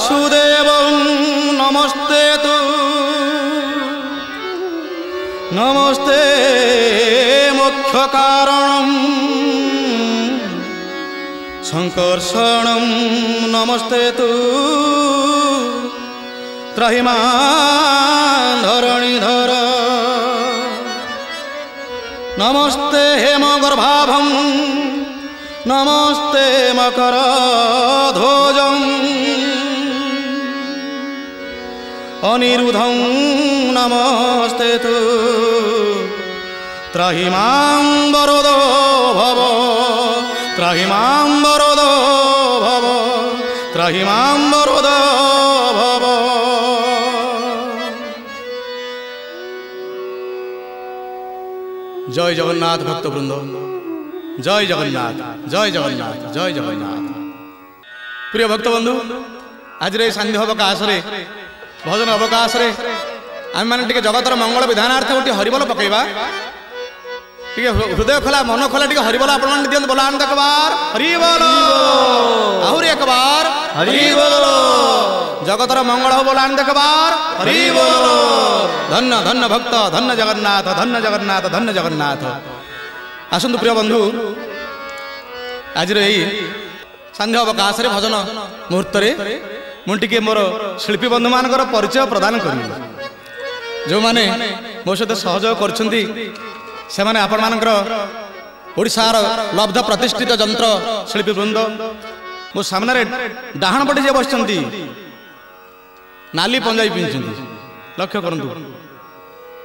वासुदेवं नमस्ते तु नमस्ते मोक्षकारणं संकर्षणं नमस्ते तु त्राहिमां धरणीधर नमस्ते हेमगर्भाभं नमस्ते मकरध्वजं अनिरुद्धं नमस्ते तु त्राहिमां वरदो भव त्राहिमां वरदो भव त्राहिमां वरदो भव। जय जगन्नाथ भक्तवृंद, जय जगन्नाथ जय जगन्नाथ जय जगन्नाथ। प्रिय भक्तबंधु, आज सांध्य अवकाश भजन अवकाश आम मैंने जगतर मंगल विधानार्थ गोटे हरिबोल पकईवा हृदय खोला मन खोला टे हरिबोल आप दिखाते बोला एक बार हरिबोल आहरी एक बार हरिबोल जगतर मंगल हो बोला एक बार हरिबोल। धन्य धन्य भक्त धन्य जगन्नाथ धन्य जगन्नाथ धन्य जगन्नाथ। आसतु प्रिय बंधु, आज सांध्य अवकाश भजन मुहूर्त मुझे मोर शिल्पी बंधु मान परिचय प्रदान करी जो मैंने मो सहित सहयोग करशार लब्ध प्रतिष्ठित जंत्र शिल्पी वृंद मो सामने डाहाण पटे जे बस नाली पंजाबी पिंधि लक्ष्य करूँ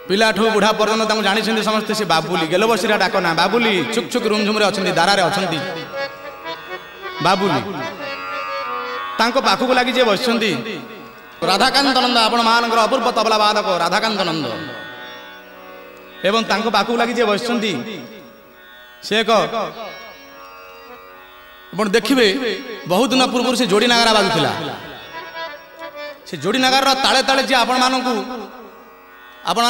पिलाठू बुढ़ा पर्यटन जानी समस्ते से बाबुली गेल बसिरा डाकना बाबुली चुक चुक रुमझुम अच्छा दारारे अच्छा बाबुली तांको पाखक लगी जे बस राधाकांत नंद आपण मानकर अपूर्व तबला वादक राधाकांत नंद एवं तांको पाखक लगी जे बस से एक देखिए बहुत दिन पूर्व से जोड़ी नागारा बाजुला से जोड़ी नागार ताले ताले जे आपण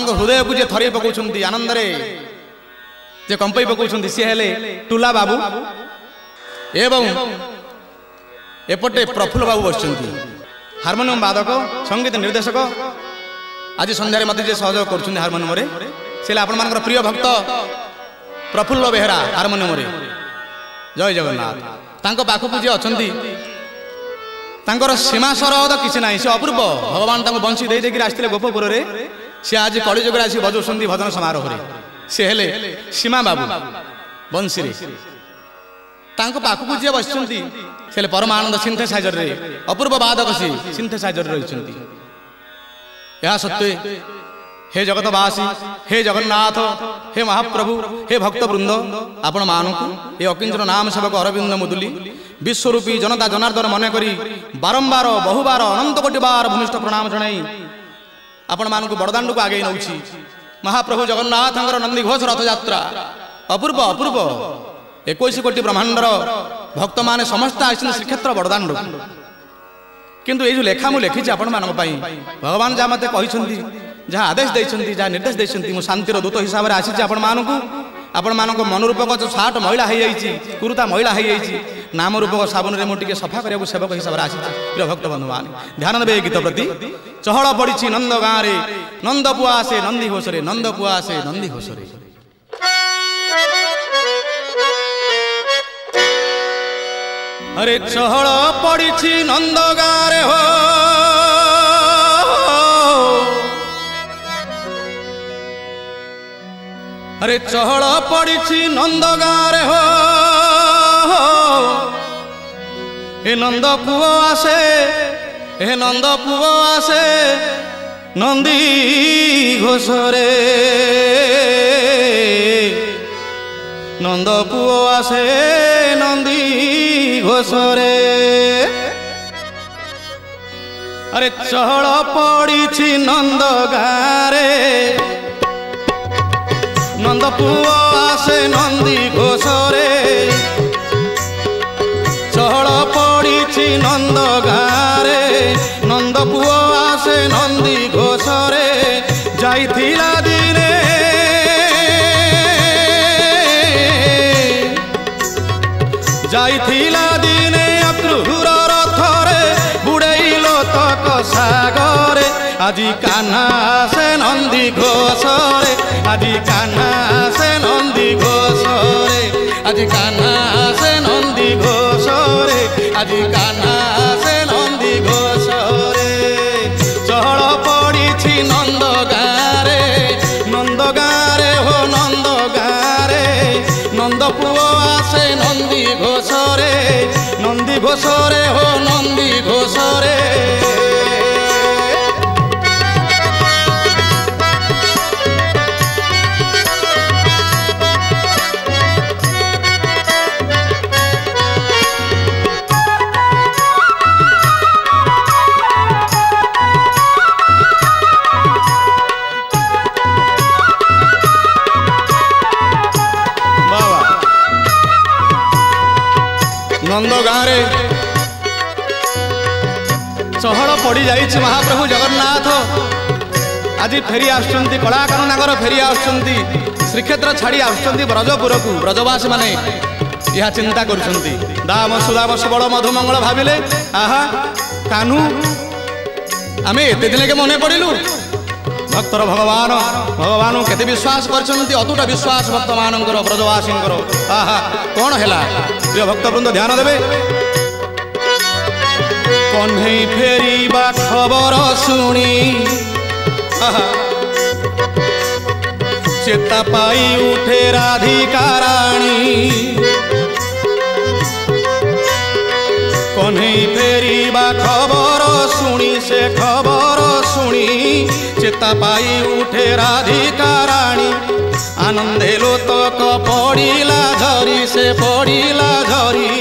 हृदय को जे थरी पकाउछंती आनंद रे जे कंपई पकाउछंती से हेले टुला बाबू एवं एपटे प्रफुल्ल बाबू बस हार्मोनियम वादक संगीत निर्देशक आज संध्यारे मत सहयोग कर हार्मोनियम से आपण प्रिय भक्त प्रफुल्ल बेहरा हार्मोनियम जय जगन्नाथ। तांको पाखक जी अच्छा सीमा सरहद किसी ना से अपूर्व भगवान बंशी दे आसते गोपपुर सी आज कलिजुग आसी बजाऊँ भजन समारोह सी हेले सीमा बाबू बंशी तांको पाखक जी बस परमानंद सिंथेसाइजर रे अपूर्व वादक सी सिंथेसाइजर रही सत्वे हे जगतवासी हे जगन्नाथ हे महाप्रभु हे भक्तवृंद आपण मानक ये अकिंचन नाम सेवक अरविंद मुदुली विश्वरूपी जनता जनार्दन मन करी बारंबार बहुबार अनंत कोटि बार भूमिष्ठ प्रणाम जनाई आपण मानक बड़दाण्ड को आगे नौ महाप्रभु जगन्नाथ नंदी घोष रथ यात्रा अपूर्व अपूर्व 21 कोटि ब्रह्मांडर भक्त माने समस्त आसन श्रीक्षेत्र बड़दाण्ड किंतु ये जो लेखा मु लिखी आपण मान भगवान जहाँ मत कही जहाँ आदेश देते जहाँ निर्देश देते मु शांतिर दूत हिसाब से आसी आपण मानक मन रूपक जो सार्ट महिला हो जाए कुर्ता महिला हो जाए नाम रूपक साबुन में मुझे सफा करने सेवक हिसाब से आसी प्रिय भक्त बंधु मान ध्यान देवे गीत प्रति चहल पड़ी नंद गाँव नंद पुआ आसे नंदी घोषरे नंद पुआ आसे नंदी घोषरे। अरे चहल पड़ी नंद गाँव हो अरे चहल पड़ी नंद गाँव हो ए नंद पुओ आसे ए नंद पुओ आसे नंदी घोषरे नंद पुओ आसे नंदी घोषरे। अरे चहल पड़ी नंद गाँव नंद पुओ आसे नंदी घोषरे चहल पड़ी नंद गाँव नंद पुओ आसे नंदी घोषरे जाइथिला दिने जाइथिला दिने अक्रूर रथरे बुड़ैलो ସାଗରେ ଆଜି କାହ୍ନା ସେ ନନ୍ଦୀ ଘୋଷରେ ଆଜି କାହ୍ନା ସେ ନନ୍ଦୀ ଘୋଷରେ ଆଜି କାହ୍ନା ସେ ନନ୍ଦୀ ଘୋଷରେ ଆଜି କାହ୍ନା ସେ ନନ୍ଦୀ ଘୋଷରେ ଚହଳ ପଡ଼ିଛି ନନ୍ଦ ଗାଁରେ ହୋ ନନ୍ଦ ଗାଁରେ ନନ୍ଦ ପୁଅ ଆସେ ନନ୍ଦୀ ଘୋଷରେ ହୋ ନନ୍ଦୀ ଘୋଷରେ नंद गाँव चहल पड़ जाइए महाप्रभु जगन्नाथ आज फेरी आसुंच कलाकार फेरी आसुंच श्रीक्षेत्र छाड़ी आसुंच ब्रजपुर को ब्रजवासी माने यह चिंता करुँच दाम सुदाम सुबल मधुमंगल भाविले आहा कान्हू आम एत दिन के मन पड़ू भक्तर भगवान भगवान केते विश्वास करछन्ति अतुट विश्वास भक्त मानकर ब्रजवासी आहा कौन है प्रिय भक्तवृंद ध्यान देवे कन्हई फेरिबा खबर शुणी चेता पाई उठे राधिका राणी कन्हई फेरिबा खबर शुणी से खबर शुणी चेता पाई उठे राधिका राणी आनंदे लोतक पड़िला झरी से पड़िला झरी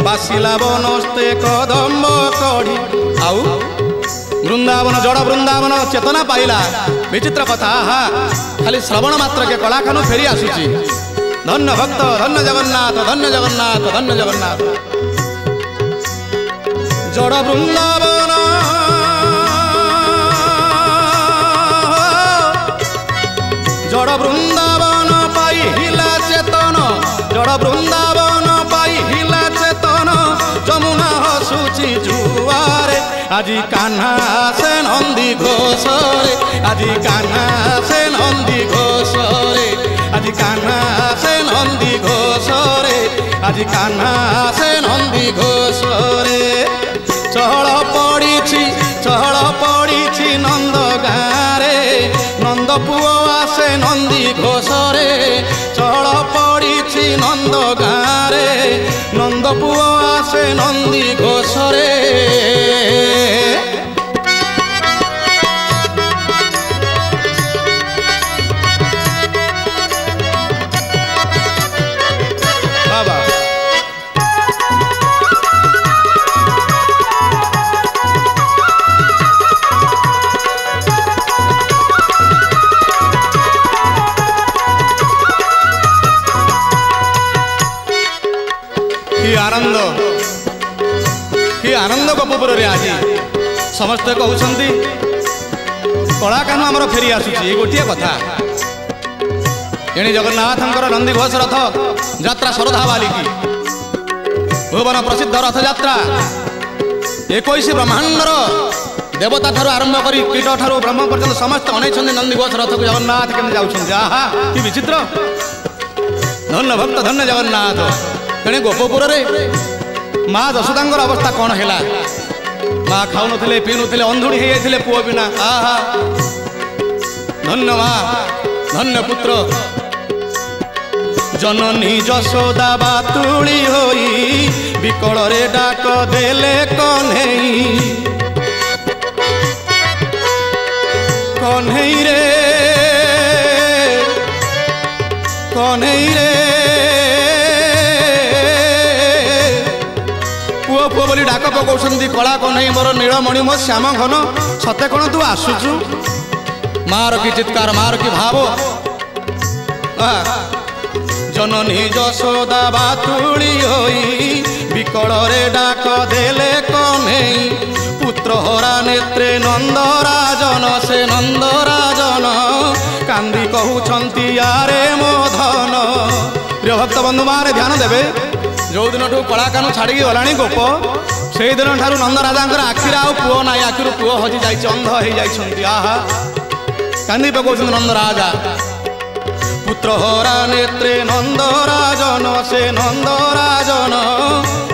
बासिला बनस्ते कदम्ब कढ़ी आउ वृंदावन जड़ वृंदावन चेतना पाइला विचित्र कथा हा खाली श्रवण मात्र के कलाखानु फेरी आसुची धन्य भक्त धन्य जगन्नाथ धन्य जगन्नाथ धन्य जगन्नाथ जड़ वृंदावन जड़ वृंदावन पाई हिला चेतन जड़ वृंदावन पाई हिला चेतन जमुना हसुची जुआरे आजी कान्हा से नंदी घोषरे आजी कान्हा से नंदी घोषरे आजी कान्हा से नंदी घोषरे आजी कान्हा से नंदी घोषरे चहल पड़ी नंद गाँरे नंद पुओ आसे नंदी घोषरे चहल पड़ी नंद गाँरे नंद पुओ आसे नंदी घोषरे आनंद गोपुर आज समस्ते कहते कलाकान आमर फेरी आसुची गोटे कथा एणे जगन्नाथ नंदी घोष रथ यात्रा श्रद्धा बालिकी भुवन प्रसिद्ध रथ यात्रा 21 ब्रह्मांडर देवता ठारू आरंभ कर कीट ठारू ब्रह्म पर्यंत समस्त अनेक नंदी घोष रथ को जगन्नाथ के जाऊँ आहा कि विचित्र धन्य भक्त धन्य जगन्नाथ तेणे गोपपुर माँ जशोदांगर अवस्था कौन है माँ खाऊ नुले पी नुले अंधुड़ी हो जाते पुओ बिना आहा धन्य माँ धन्य पुत्र जननी जशोदा बातुड़ी होई विकल रे डाक देले कन्हई कन्हई रे कन्हई रे पुओ पुओ बोली डाक पकाउछन्ती कला कन्हई मोर नीलमणि मो श्याम घन सते कौन तू आसुचु मार की चित्कार मार की भाव जननी जशोदा बातुड़ी होई विकल रे डाक देले कन्हई पुत्र हरा नेत्रे नंदराजन से नंदराजन कांदी कहउछन्ती यारे मो धन प्रिय भक्त बंधु मारे ध्यान देवे जो दिन कला कानू छाड़ी गला गोप से दिन ठार नंद राजा आखिर आउ पुओ ना आखिर पुओ हजि जाइए अंध हो जाइए आहा कांदी पकाउछ नंद राजा पुत्र हरा नेत्रे नंदराजन से नंदराजन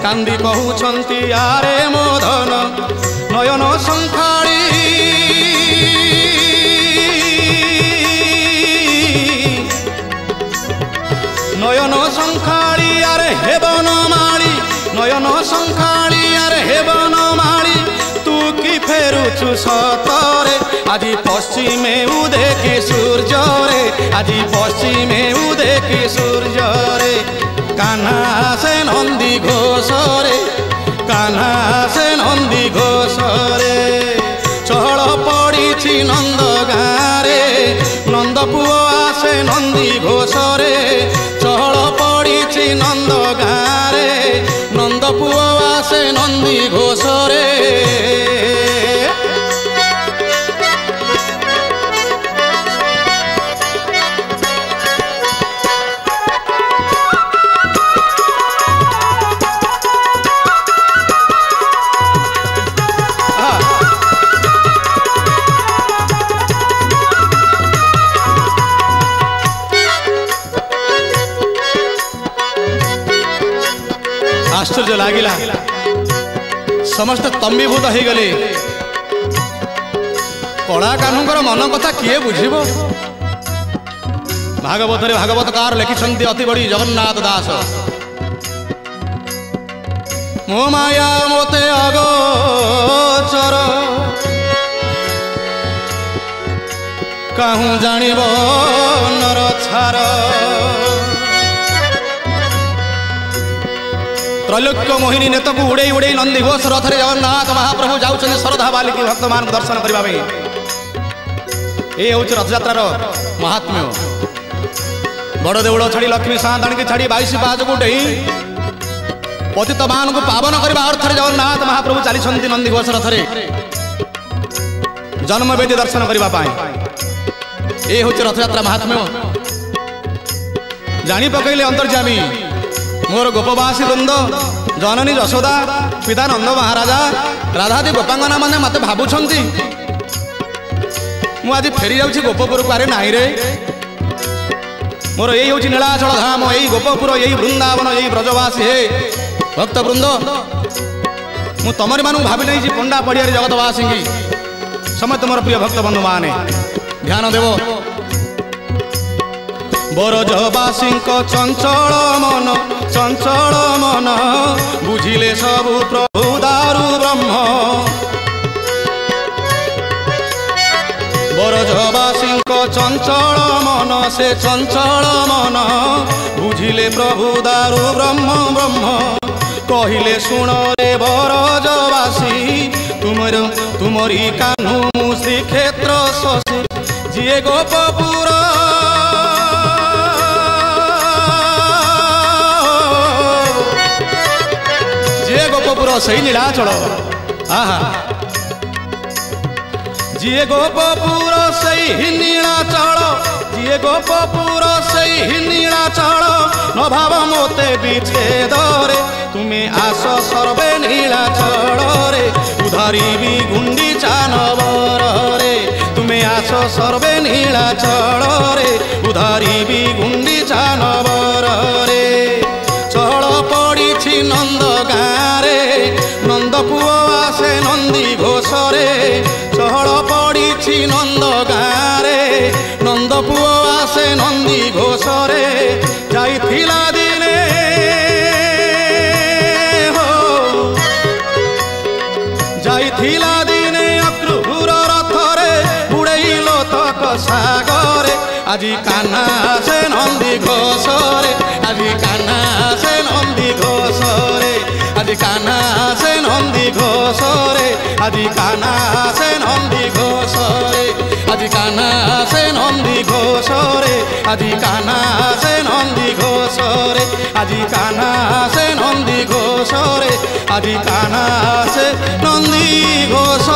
कांदी कहउछंती आरे मोधन नयन संखाड़ी नयन संखाड़ी आरे हेबन माली नयन संखाड़ी आरे हेबन माली तू कि फेरुछु सतरे आज पश्चिमे उदेकी सूर्य रे आज पश्चिमे उदेकी सूर्य रे कान्हा से नंदी घोष रे कान्हा से नंदी घोष रे चहल पड़ी नंद गाँरे नंद पुओ आसे नंदी घोष रे चहल पड़ी नंद गाँरे नंद पुओ आसे नंदी घोष रे आश्चर्य लागिला समस्त तंबीभूत हो गले कला कानूकर मन कथा किए बुझिबो भागवत रे भागवतकार लिखिछन्ति अति बड़ी जगन्नाथ दास मो माया मोते अगोचर काहू जानिबो नर छार त्रैलोक्य मोहिनी नेतकू उड़े उड़े नंदी घोष रथरे जगन्नाथ महाप्रभु जाऊँ श्रद्धा बालिकी भक्त मान दर्शन करने ये हूँ रथयात्रार महात्म्य बड़ देउल छाड़ी लक्ष्मी साँताणी की छाड़ी 22 पाज को डेई पतित मान को पावन करने अर्थ जगन्नाथ महाप्रभु चली नंदी घोष रथरे जन्मवेदी दर्शन करने ये हूँ रथयात्रा महात्म्य जानी पकईले अंतर्जामी मोर गोपवासी वृंद जननी यशोदा पिता नंद महाराजा राधादी गोपांगना मैंने मत भावुंट मुझे फेरी जाऊँगी गोपपुर को अरे नाई रे मोर यही हूँ नीलाचल धाम यही गोपपुर यही वृंदावन यही ब्रजवासी हे भक्त वृंद मु तमरी मानू भावी नहीं पंडा पड़िया जगतवासी की समस्त मोर प्रिय भक्त बंधु माने ध्यान देव बरजवासी चंचल मन बुझिले सबु प्रभु दारु ब्रह्म बरजवासी चंचल मन से चंचल मन बुझिले प्रभु दारु ब्रह्म ब्रह्म कहिले शुण रे बरजवासी तुमरी कान्हू श्रीक्षेत्र शशि जिए गोपपुर गोपपुर सही नीलाचल आहा जिए गोपपुर सही नीलाचल जिए गोपपुर सही नीलाचल न भाव मोते विच्छेद रे तुम्हें आस सर्वे नीलाचल रे उधारी भी गुंडीचा नवर रे तुम्हें आस सर्वे नीलाचल रे उधारी भी गुंडीचा नवर रे चल पड़ी नंद गाँरे नंद पुओ आसे नंदी घोष रे चहल पड़ी नंद गाँरे नंद पुओ आसे नंदी घोष रे जाइथिला दिने हो जाइथिला दिने अक्रूर रथरे उड़ैलो तक सागरे আজি কানা সে নন্দী ঘোষরে, আজি কানা সে নন্দী ঘোষরে, আজি কানা সে নন্দী ঘোষরে, আজি কানা সে নন্দী ঘোষরে, আজি কানা সে নন্দী ঘোষরে, আজি কানা সে নন্দী ঘোষরে, আজি কানা সে নন্দী ঘোষরে, আজি কানা সে নন্দী ঘোষ।